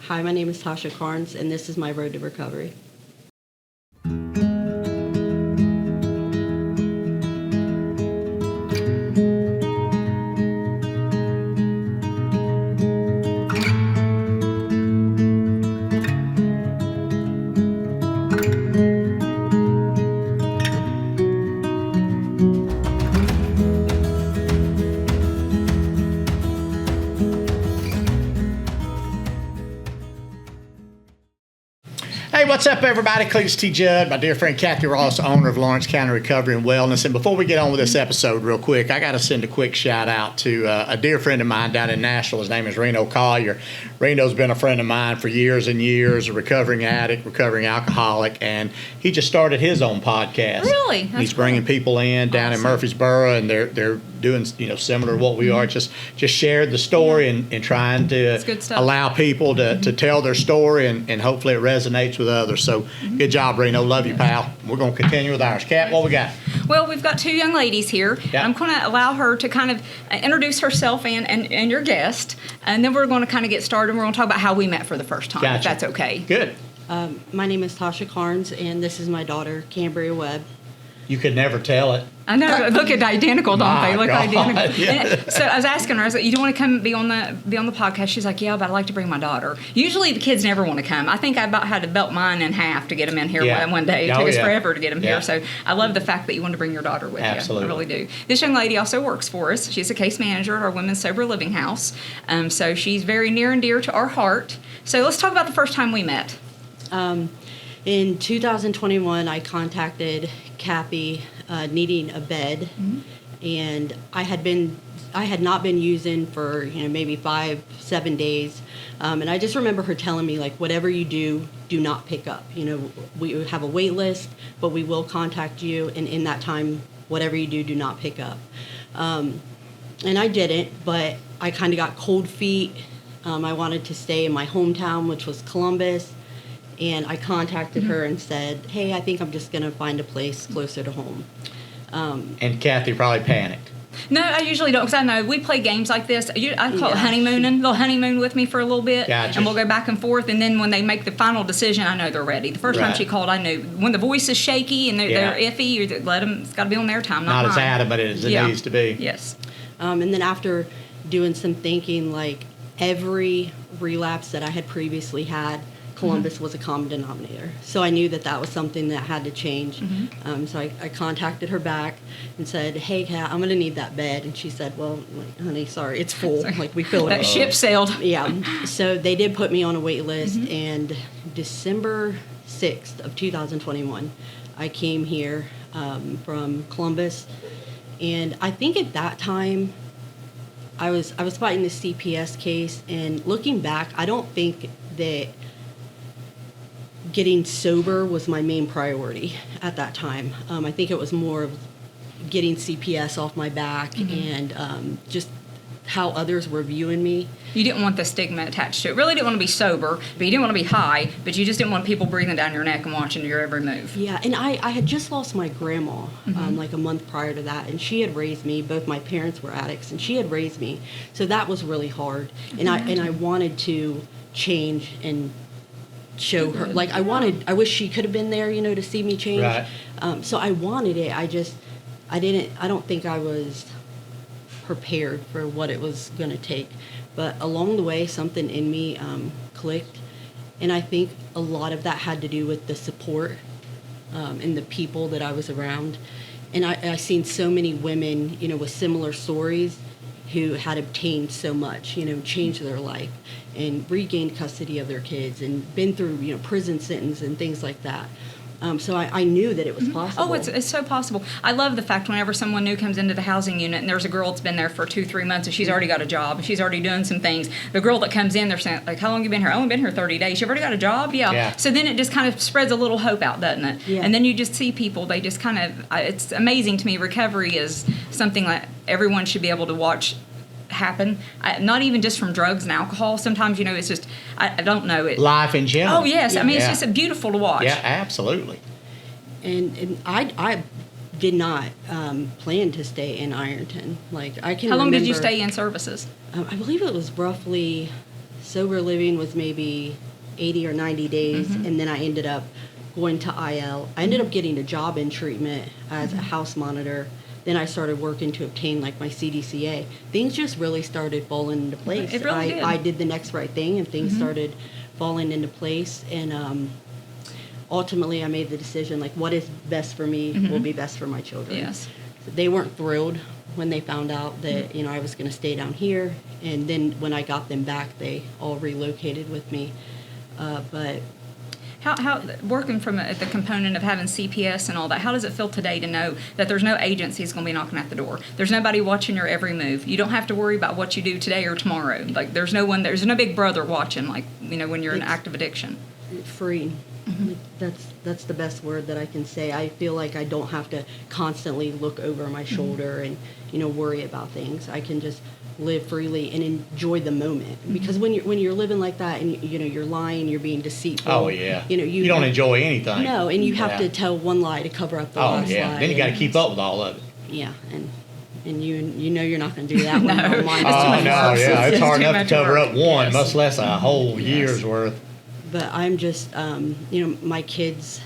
Hi, my name is Tasha Karns, and this is my road to recovery. Hey, what's up, everybody? Cletus T. Judd, my dear friend Kathy Ross, owner of Lawrence County Recovery and Wellness. And before we get on with this episode real quick, I got to send a quick shout out to a dear friend of mine down in Nashville. His name is Reno Collier. Reno's been a friend of mine for years and years, a recovering addict, recovering alcoholic, and he just started his own podcast. Really? He's bringing people in down in Murfreesboro, and they're doing similar to what we are. Just shared the story and trying to allow people to tell their story, and hopefully it resonates with others. So good job, Reno. Love you, pal. We're going to continue with ours. Kat, what we got? Well, we've got two young ladies here. Yeah. I'm going to allow her to kind of introduce herself and your guest, and then we're going to kind of get started, and we're going to talk about how we met for the first time, if that's okay. Good. My name is Tasha Karns, and this is my daughter, Cambria Webb. You could never tell it. I know. Look at identical, don't they? Look God. identical. Yeah. So I was asking her, I was like, "You don't want to come be on the podcast?" She's like, "Yeah, but I'd like to bring my daughter." Usually the kids never want to come. I think I about had to belt mine in half to get them in here one day. It took us forever to get them here. So I love the fact that you want to bring your daughter with Absolutely. you. I really do. This young lady also works for us. She's a case manager at our Women's Sober Living House. So she's very near and dear to our heart. So let's talk about the first time we met. In 2021, I contacted Cappy needing a bed, and I had not been using for maybe 5-7 days, and I just remember her telling me, like, whatever you do not pick up. We have a wait list, but we will contact you, and in that time, whatever you do not pick up. And I didn't, but I kind of got cold feet. I wanted to stay in my hometown, which was Columbus. And I contacted her and said, "Hey, I think I'm just going to find a place closer to home." And Kathy probably panicked. No, I usually don't, because I know we play games like this. I call it honeymooning. They'll honeymoon with me for a little bit, Gotcha. and we'll go back and forth. And then when they make the final decision, I know they're ready. The first time she called, I knew when the voice is shaky and they're iffy, you let them. It's got to be on their time, not as mine. adamant as it needs to be. Yes. And then after doing some thinking, like every relapse that I had previously had, Columbus was a common denominator. So I knew that was something that had to change. So I contacted her back and said, "Hey, Kat, I'm going to need that bed." And she said, "Well, honey, sorry, it's full. Like, we filled it." That ship sailed. Yeah. So they did put me on a wait list, and December 6th of 2021, I came here from Columbus. And I think at that time, I was fighting the CPS case, and looking back, I don't think that getting sober was my main priority at that time. I think it was more of getting CPS off my back and just how others were viewing me. You didn't want the stigma attached to it. Really didn't want to be sober, but you didn't want to be high, but you just didn't want people breathing down your neck and watching your every move. Yeah, and I had just lost my grandma like a month prior to that, and she had raised me. Both my parents were addicts, and she had raised me. So that was really hard. And I wanted to change and show her, like, I wish she could have been there, to see me change. Right. So I wanted it. I don't think I was prepared for what it was going to take. But along the way, something in me clicked. And I think a lot of that had to do with the support and the people that I was around. And I seen so many women, with similar stories who had obtained so much, changed their life and regained custody of their kids and been through, prison sentence and things like that. So I knew that it was possible. Oh, it's so possible. I love the fact whenever someone new comes into the housing unit and there's a girl that's been there for 2-3 months and she's already got a job and she's already doing some things. The girl that comes in, they're saying, like, "How long have you been here?" "I've only been here 30 days. You've already got a job?" Yeah. So then it just kind of spreads a little hope out, doesn't it? Yeah. And then you just see people, they just kind of, it's amazing to me. Recovery is something that everyone should be able to watch happen, not even just from drugs and alcohol. Sometimes, it's just, I don't know. Life in general. Oh, yes. Yeah. I mean, it's just beautiful to watch. Yeah, absolutely. And I did not plan to stay in Ironton. Like, I can How long did you remember- stay in services? I believe it was roughly sober living was maybe 80 or 90 days, and then I ended up going to IL. I ended up getting a job in treatment as a house monitor. Then I started working to obtain like my CDCA. Things just really started falling into place. It really did. I did the next right thing, and things started falling into place. And ultimately, I made the decision like, what is best for me will be best for my children. Yes. They weren't thrilled when they found out that I was going to stay down here, and then when I got them back, they all relocated with me. But How working from the component of having CPS and all that, how does it feel today to know that there's no agency that's going to be knocking at the door? There's nobody watching your every move. You don't have to worry about what you do today or tomorrow. Like there's no big brother watching, like, when you're in active addiction. free. Like, that's the best word that I can say. I feel like I don't have to constantly look over my shoulder and worry about things. I can just live freely and enjoy the moment. Because when you're living like that and you're lying, you're being deceitful. Oh yeah. You don't enjoy anything. No, and you have to tell one lie to cover up the last lie. Then you got to keep up with all of it. Yeah, and you're not going to do that when No. you're online. Oh no, yeah, it's hard too enough to much cover work. up one, Yes. much less a whole year's worth. But I'm just, my kids,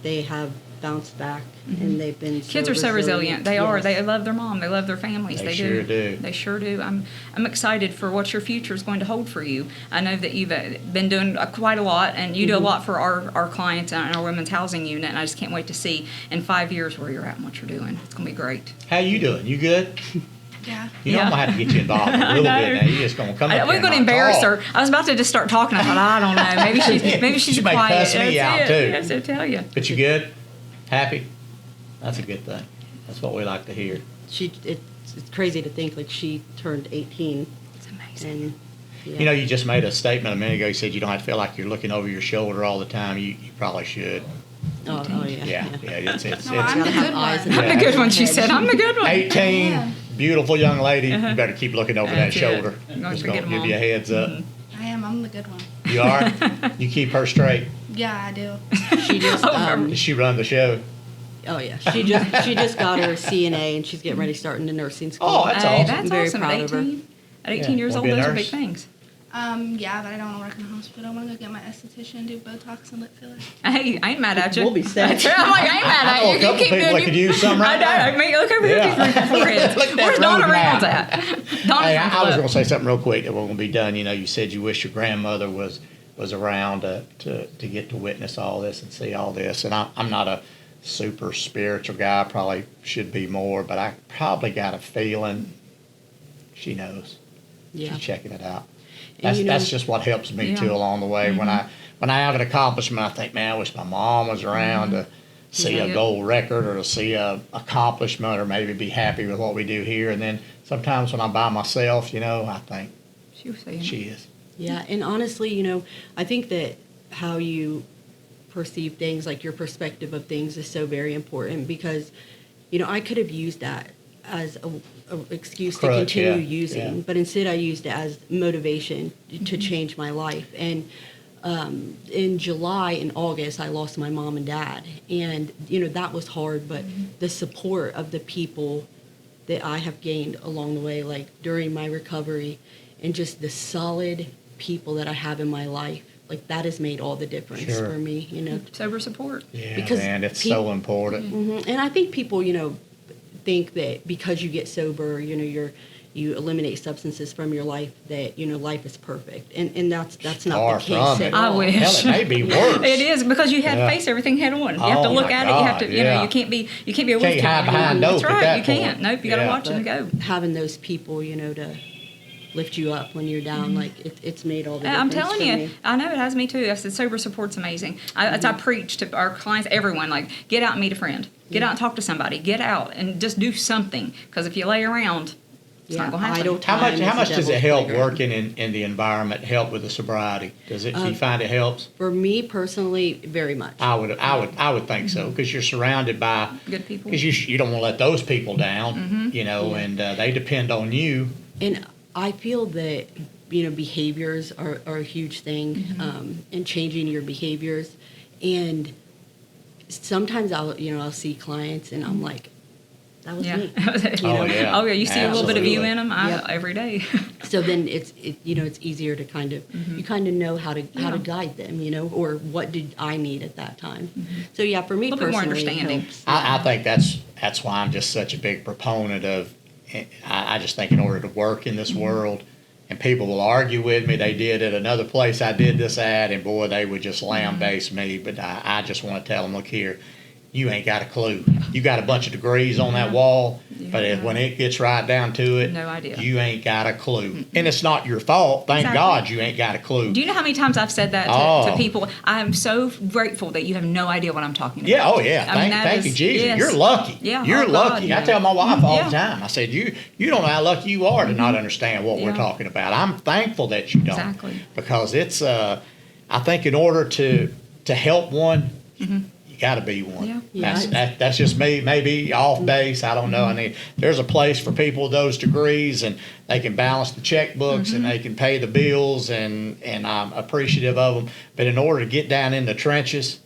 they have bounced back, and they've been Kids are so resilient. They are. They love their mom. They love their families. They sure do. They sure do. I'm excited for what your future is going to hold for you. I know that you've been doing quite a lot, and you do a lot for our clients and our women's housing unit, and I just can't wait to see in 5 years where you're at and what you're doing. It's going to be great. How you doing? You good? Yeah. You know I'm gonna have to get you involved a little bit now. You're just gonna come up We're here going to and not embarrass talk. her. I was about to just start talking. I thought, I don't know. Maybe she's She may quiet. cuss me That's out, it. too. Yes, I tell you. But you good? Happy? That's a good thing. That's what we like to hear. It's crazy to think like she turned 18, It's amazing. and yeah. You just made a statement a minute ago. You said you don't have to feel like you're looking over your shoulder all the time. You probably should. Oh yeah. Yeah. It's No, I'm the Gotta have good eyes one. in I'm the good one, she said. I'm the good one. 18, Yeah. beautiful young lady. You better keep looking over that That's it. shoulder. Don't Just forget gonna 'em give all. you a heads up. I am. I'm the good one. You are? You keep her straight. Yeah, I do. She just Does she run the show? oh yeah, she just got her CNA, and she's getting ready to start into nursing school. Oh, that's Hey, awesome. that's I'm very awesome. proud At of her. 18, at 18 years wanna old, be a those are nurse? big things. Yeah, but I don't want to work in the hospital. I want to go get my esthetician and do Botox and lip filler. Hey, I ain't mad at you. We'll be set. I'm like, I ain't mad I at know you. a couple You keep people doing that could use some right I know. now. I mean, look over here. Yeah. These three foreheads. Look at that Where's Donna road Reynolds map. at? Donna's Hey, on the I was left. going to say something real quick that we're going to be done. You said you wish your grandmother was around to get to witness all this and see all this. And I'm not a super spiritual guy. I probably should be more, but I probably got a feeling she knows. Yeah. She's checking it out. And That's just what helps me Yeah. too along the way. When I have an accomplishment, I think, man, I wish my mom was around to see a Yeah. gold record or to see a accomplishment or maybe be happy with what we do here. And then sometimes when I'm by myself, I think She was saying. she is. Yeah, and honestly, I think that how you perceive things, like your perspective of things, is so very important because, I could have used that as a excuse to Crutch, continue yeah, using, yeah. but instead I used it as motivation to change my life. And in July and August, I lost my mom and dad, and that was hard. But the support of the people that I have gained along the way, like during my recovery, and just the solid people that I have in my life, like that has made all the difference Sure. for me. Sober support. Yeah, Because man, it's peop- so important. And I think people, think that because you get sober, you eliminate substances from your life, that life is perfect, and that's not Far the case from at it. I all. wish. Hell, it may be worse. It is because you have Yeah. to face everything head on. You have to Oh, look my at it. You have God, to, yeah. you can't be a Can't wolf hide behind That's dope at right. that You can't. point. Nope. You got to Yeah. watch it and go. Having those people, to lift you up when you're down, like it's made all the difference. I'm telling for you, me. I know it has me too. I said sober support's amazing. I preach to our clients, everyone, like get out and meet a friend, get out and talk to somebody, get out and just do something. Because if you lay around, it's not going to happen. idle How much? time How is much the does it devil's help playground. working in the environment? Help with the sobriety? Do you find it helps? For me personally, very much. I would think so because you're surrounded by Good people. because you don't want to let those people down, and they depend on you. And I feel that behaviors are a huge thing, and changing your behaviors. And sometimes I'll see clients and I'm like, that was Yeah. me. Oh, yeah. Oh, yeah. You see a little bit of you Absolutely. in them Yep. every day. So then it's easier to kind of you kind of know how to Yeah. guide them, or what did I need at that time. So yeah, for me A little bit more personally, it understanding. helps. I think that's why I'm just such a big proponent of. I just think in order to work in this world, and people will argue with me. They did at another place. I did this ad, and boy, they would just lambaste me. But I just want to tell them, look here. You ain't got a clue. You got a bunch of degrees on that wall, but when it gets right down to it, No idea. you ain't got a clue. And it's not your fault. Thank Exactly. God you ain't got a clue. Do you know how many times I've said that to Oh. people? I'm so grateful that you have no idea what I'm talking about. Yeah, oh yeah. I mean, that Thank you, is- Jesus. yes. You're lucky. Yeah, You're oh, God, lucky. I yeah. tell my wife all Yeah. the time. I said, you don't know how lucky you are to not understand what we're Yeah. talking about. I'm thankful that you don't. Exactly. Because it's I think in order to help one, you got to be one. Yeah. That's just me, maybe off base. I don't know. I mean, there's a place for people with those degrees, and they can balance the checkbooks and they can pay the bills, and I'm appreciative of them. But in order to get down in the trenches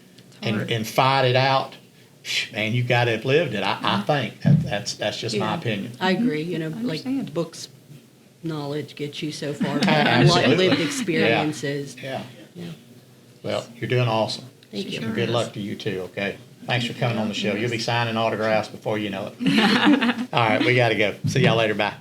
hard. and fight it out, man, you got to have lived it. I think that's just my Yeah. opinion. I agree. Like understand. books knowledge gets you so far, but Absolutely. lived experiences. Yeah. Yeah. Well, you're doing awesome. Thank you. Sure And good is. luck to you too, okay? Thanks for coming on the show. You'll be signing autographs before you know it. All right, we got to go. See y'all later. Bye.